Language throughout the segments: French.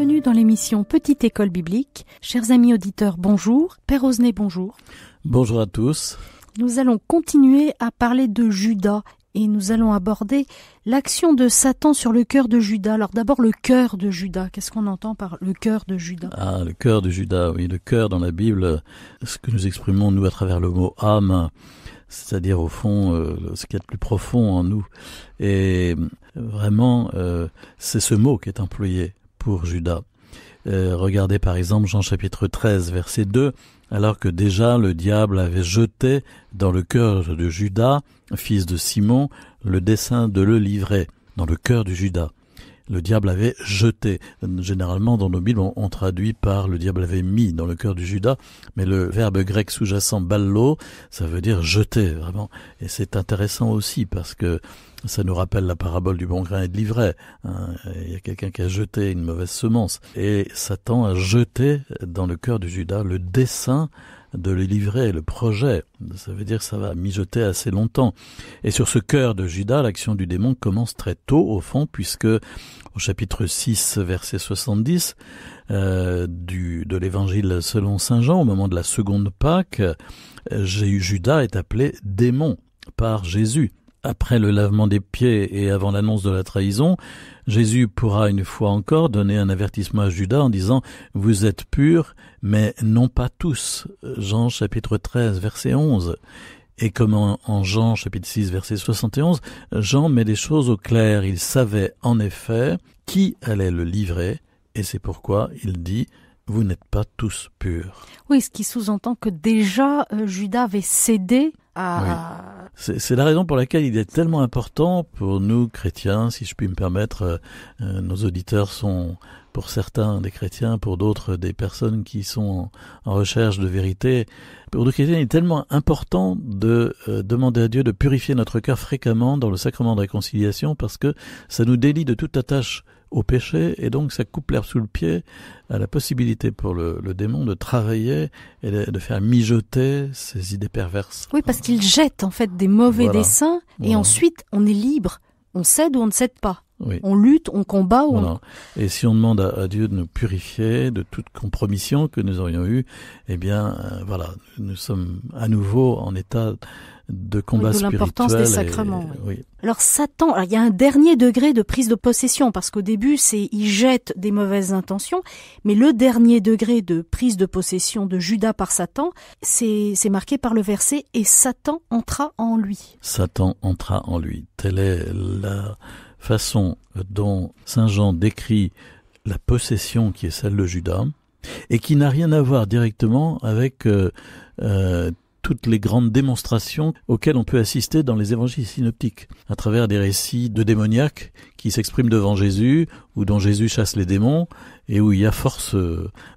Bienvenue dans l'émission Petite École Biblique. Chers amis auditeurs, bonjour. Père Osnet, bonjour. Bonjour à tous. Nous allons continuer à parler de Judas et nous allons aborder l'action de Satan sur le cœur de Judas. Alors d'abord le cœur de Judas. Qu'est-ce qu'on entend par le cœur de Judas ? Ah, le cœur de Judas, oui. Le cœur dans la Bible, ce que nous exprimons nous à travers le mot âme, c'est-à-dire au fond ce qu'il y a de plus profond en nous. Et vraiment, c'est ce mot qui est employé pour Judas. Regardez par exemple Jean chapitre 13, verset 2, alors que déjà le diable avait jeté dans le cœur de Judas, fils de Simon, le dessein de le livrer, dans le cœur de Judas. Le diable avait jeté. Généralement, dans nos Bibles, on traduit par le diable avait mis dans le cœur du Judas, mais le verbe grec sous-jacent ballo, ça veut dire jeter, vraiment. Et c'est intéressant aussi parce que ça nous rappelle la parabole du bon grain et de l'ivraie. Il y a quelqu'un qui a jeté une mauvaise semence. Et Satan a jeté dans le cœur du Judas le dessein de le livrer, le projet. Ça veut dire que ça va mijoter assez longtemps. Et sur ce cœur de Judas, l'action du démon commence très tôt, au fond, puisque au chapitre 6, verset 70 de l'évangile selon saint Jean, au moment de la seconde Pâque, Judas est appelé démon par Jésus. Après le lavement des pieds et avant l'annonce de la trahison, Jésus pourra une fois encore donner un avertissement à Judas en disant « Vous êtes purs, mais non pas tous ». Jean chapitre 13, verset 11. Et comme en Jean chapitre 6, verset 71, Jean met les choses au clair. Il savait en effet qui allait le livrer et c'est pourquoi il dit « Vous n'êtes pas tous purs ». Oui, ce qui sous-entend que déjà Judas avait cédé à... Oui. C'est la raison pour laquelle il est tellement important pour nous, chrétiens, si je puis me permettre, nos auditeurs sont pour certains des chrétiens, pour d'autres des personnes qui sont en recherche de vérité. Pour nous chrétiens, il est tellement important de demander à Dieu de purifier notre cœur fréquemment dans le sacrement de réconciliation parce que ça nous délie de toute attache au péché et donc ça coupe l'herbe sous le pied à la possibilité pour le démon de travailler et de faire mijoter ses idées perverses. Oui, parce qu'il jette en fait des mauvais desseins et ensuite on est libre, on cède ou on ne cède pas. Oui. On lutte, on combat. Et si on demande à Dieu de nous purifier de toute compromission que nous aurions eue, eh bien, nous sommes à nouveau en état de combat spirituel. De l'importance des sacrements. Oui. Alors Satan, il y a un dernier degré de prise de possession, parce qu'au début, il jette des mauvaises intentions, mais le dernier degré de prise de possession de Judas par Satan, c'est marqué par le verset « Et Satan entra en lui ». Satan entra en lui. Telle est la façon dont saint Jean décrit la possession qui est celle de Judas, et qui n'a rien à voir directement avec toutes les grandes démonstrations auxquelles on peut assister dans les évangiles synoptiques, à travers des récits de démoniaques qui s'expriment devant Jésus, ou dont Jésus chasse les démons, et où il y a force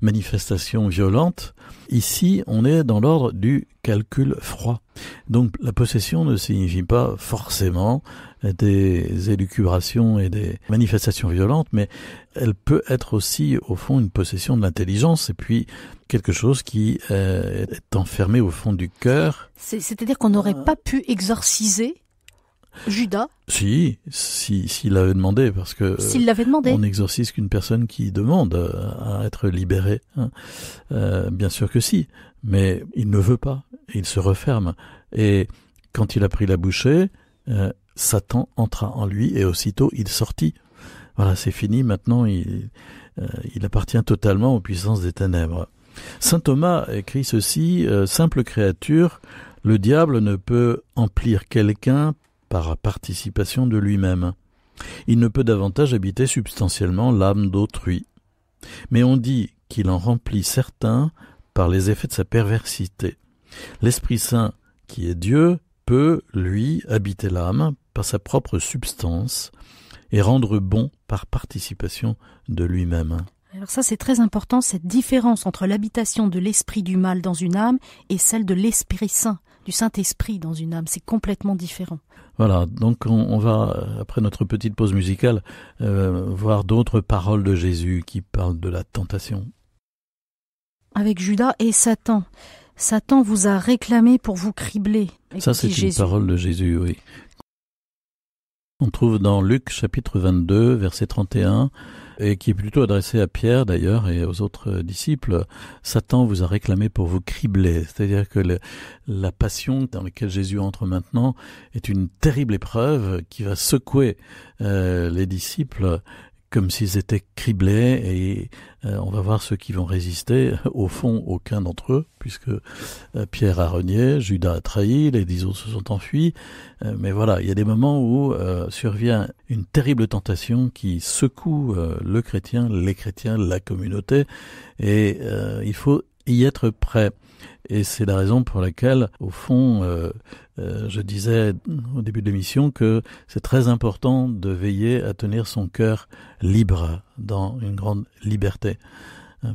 manifestation violente. Ici, on est dans l'ordre du calcul froid. Donc la possession ne signifie pas forcément des élucubrations et des manifestations violentes, mais elle peut être aussi, au fond, une possession de l'intelligence, et puis quelque chose qui est enfermé au fond du cœur. C'est-à-dire qu'on n'aurait pas pu exorciser Judas? S'il avait demandé, parce que s'il l'avait demandé. On n'exorcise qu'une personne qui demande à être libérée. Bien sûr que si, mais il ne veut pas, il se referme. Et quand il a pris la bouchée, Satan entra en lui et aussitôt il sortit. Voilà, c'est fini, maintenant il appartient totalement aux puissances des ténèbres. Saint Thomas écrit ceci, simple créature, le diable ne peut emplir quelqu'un par participation de lui-même. Il ne peut davantage habiter substantiellement l'âme d'autrui. Mais on dit qu'il en remplit certains par les effets de sa perversité. L'Esprit Saint, qui est Dieu, peut, lui, habiter l'âme par sa propre substance et rendre bon par participation de lui-même. Alors ça, c'est très important, cette différence entre l'habitation de l'esprit du mal dans une âme et celle de l'Esprit Saint, du Saint-Esprit dans une âme. C'est complètement différent. Voilà, donc on va, après notre petite pause musicale, voir d'autres paroles de Jésus qui parlent de la tentation. Avec Judas et Satan. Satan vous a réclamé pour vous cribler. Ça, c'est une parole de Jésus, oui. On trouve dans Luc chapitre 22, verset 31, et qui est plutôt adressé à Pierre d'ailleurs et aux autres disciples. Satan vous a réclamé pour vous cribler. C'est-à-dire que la passion dans laquelle Jésus entre maintenant est une terrible épreuve qui va secouer les disciples comme s'ils étaient criblés, et on va voir ceux qui vont résister. Au fond, aucun d'entre eux, puisque Pierre a renié, Judas a trahi, les 10 autres se sont enfuis. Mais voilà, il y a des moments où survient une terrible tentation qui secoue le chrétien, les chrétiens, la communauté, et il faut y être prêt. Et c'est la raison pour laquelle, au fond, je disais au début de l'émission que c'est très important de veiller à tenir son cœur libre, dans une grande liberté.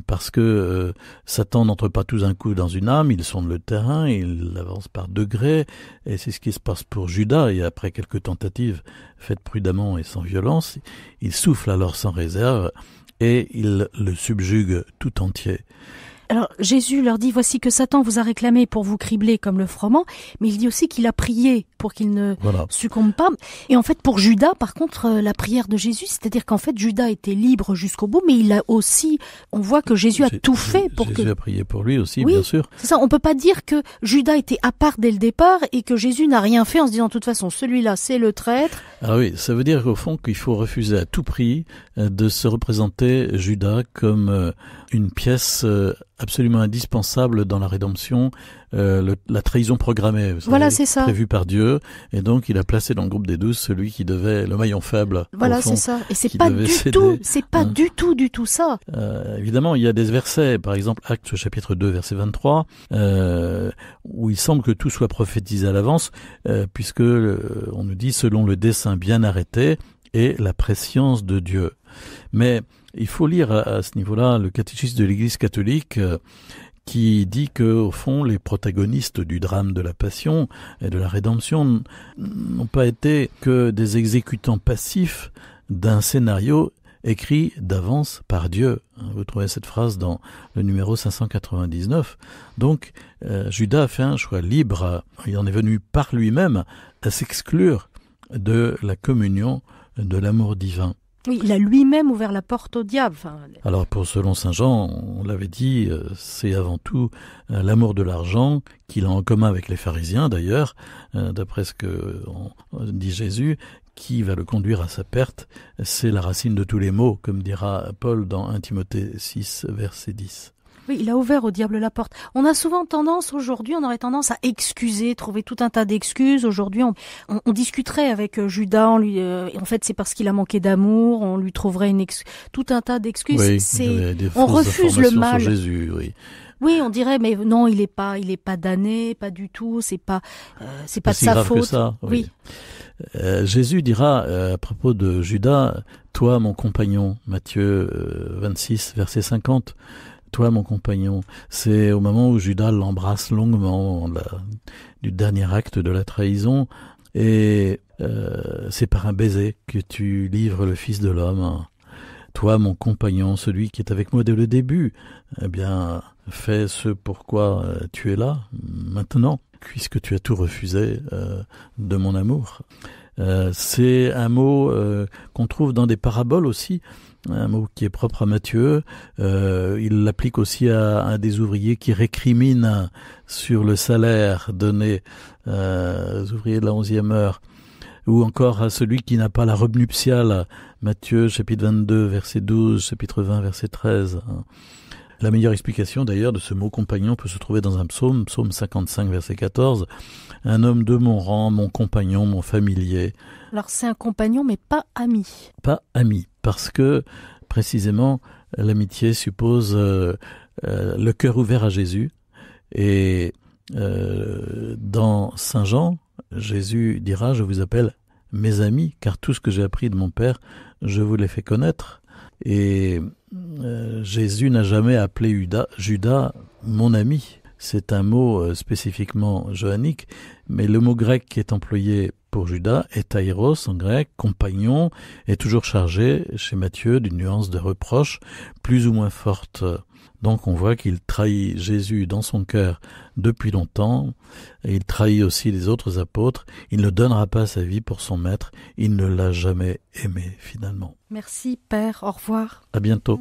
Parce que Satan n'entre pas tout d'un coup dans une âme, il sonde le terrain, il avance par degrés, et c'est ce qui se passe pour Judas, et après quelques tentatives faites prudemment et sans violence, il souffle alors sans réserve, et il le subjugue tout entier. Alors Jésus leur dit, voici que Satan vous a réclamé pour vous cribler comme le froment, mais il dit aussi qu'il a prié pour qu'il ne succombe pas. Et en fait pour Judas, par contre, la prière de Jésus, c'est-à-dire qu'en fait Judas était libre jusqu'au bout, mais il a aussi, on voit que Jésus a tout fait pour Jésus a prié pour lui aussi, oui, bien sûr. C'est ça, on peut pas dire que Judas était à part dès le départ et que Jésus n'a rien fait en se disant de toute façon celui-là c'est le traître. Ah oui, ça veut dire au fond qu'il faut refuser à tout prix de se représenter Judas comme une pièce absolument indispensable dans la rédemption, la trahison programmée, voilà, c'est ça, prévue par Dieu, et donc il a placé dans le groupe des 12 celui qui devait, le maillon faible. Voilà, c'est ça, et c'est pas du tout ça. Évidemment, il y a des versets, par exemple Actes chapitre 2 verset 23, où il semble que tout soit prophétisé à l'avance, puisque on nous dit selon le dessein bien arrêté et la prescience de Dieu. Mais il faut lire à ce niveau-là le catéchisme de l'Église catholique qui dit que, au fond, les protagonistes du drame de la passion et de la rédemption n'ont pas été que des exécutants passifs d'un scénario écrit d'avance par Dieu. Vous trouvez cette phrase dans le numéro 599. Donc, Judas a fait un choix libre. Il en est venu par lui-même à s'exclure de la communion de l'amour divin. Oui, il a lui-même ouvert la porte au diable. Alors, selon saint Jean, on l'avait dit, c'est avant tout l'amour de l'argent qu'il a en commun avec les pharisiens, d'ailleurs, d'après ce que dit Jésus, qui va le conduire à sa perte. C'est la racine de tous les maux, comme dira Paul dans 1 Timothée 6, verset 10. Oui, il a ouvert au diable la porte. On a souvent tendance, aujourd'hui, on aurait tendance à excuser, trouver tout un tas d'excuses. Aujourd'hui, on discuterait avec Judas, en fait, c'est parce qu'il a manqué d'amour, on lui trouverait tout un tas d'excuses. Oui, on refuse le mal. Sur Jésus, oui. Oui, on dirait, mais non, il est pas damné, pas du tout, c'est pas de sa faute. Que ça, oui. Jésus dira à propos de Judas, toi, mon compagnon, Matthieu 26, verset 50, toi, mon compagnon. C'est au moment où Judas l'embrasse longuement, du dernier acte de la trahison, et c'est par un baiser que tu livres le Fils de l'homme. Toi, mon compagnon, celui qui est avec moi dès le début, eh bien, fais ce pourquoi tu es là, maintenant, puisque tu as tout refusé de mon amour. C'est un mot qu'on trouve dans des paraboles aussi, un mot qui est propre à Matthieu. Il l'applique aussi à un des ouvriers qui récrimine sur le salaire donné aux ouvriers de la 11e heure, ou encore à celui qui n'a pas la robe nuptiale, Matthieu chapitre 22 verset 12, chapitre 20 verset 13. La meilleure explication d'ailleurs de ce mot compagnon peut se trouver dans un psaume 55 verset 14. Un homme de mon rang, mon compagnon, mon familier. Alors c'est un compagnon mais pas ami. Pas ami, parce que précisément l'amitié suppose le cœur ouvert à Jésus. Et dans Saint Jean, Jésus dira, je vous appelle mes amis, car tout ce que j'ai appris de mon Père, je vous l'ai fait connaître. Et Jésus n'a jamais appelé Judas mon ami. C'est un mot spécifiquement johannique, mais le mot grec qui est employé pour Judas est airos en grec, compagnon, est toujours chargé chez Matthieu d'une nuance de reproche plus ou moins forte. Donc on voit qu'il trahit Jésus dans son cœur depuis longtemps, et il trahit aussi les autres apôtres. Il ne donnera pas sa vie pour son maître, il ne l'a jamais aimé finalement. Merci Père, au revoir. À bientôt.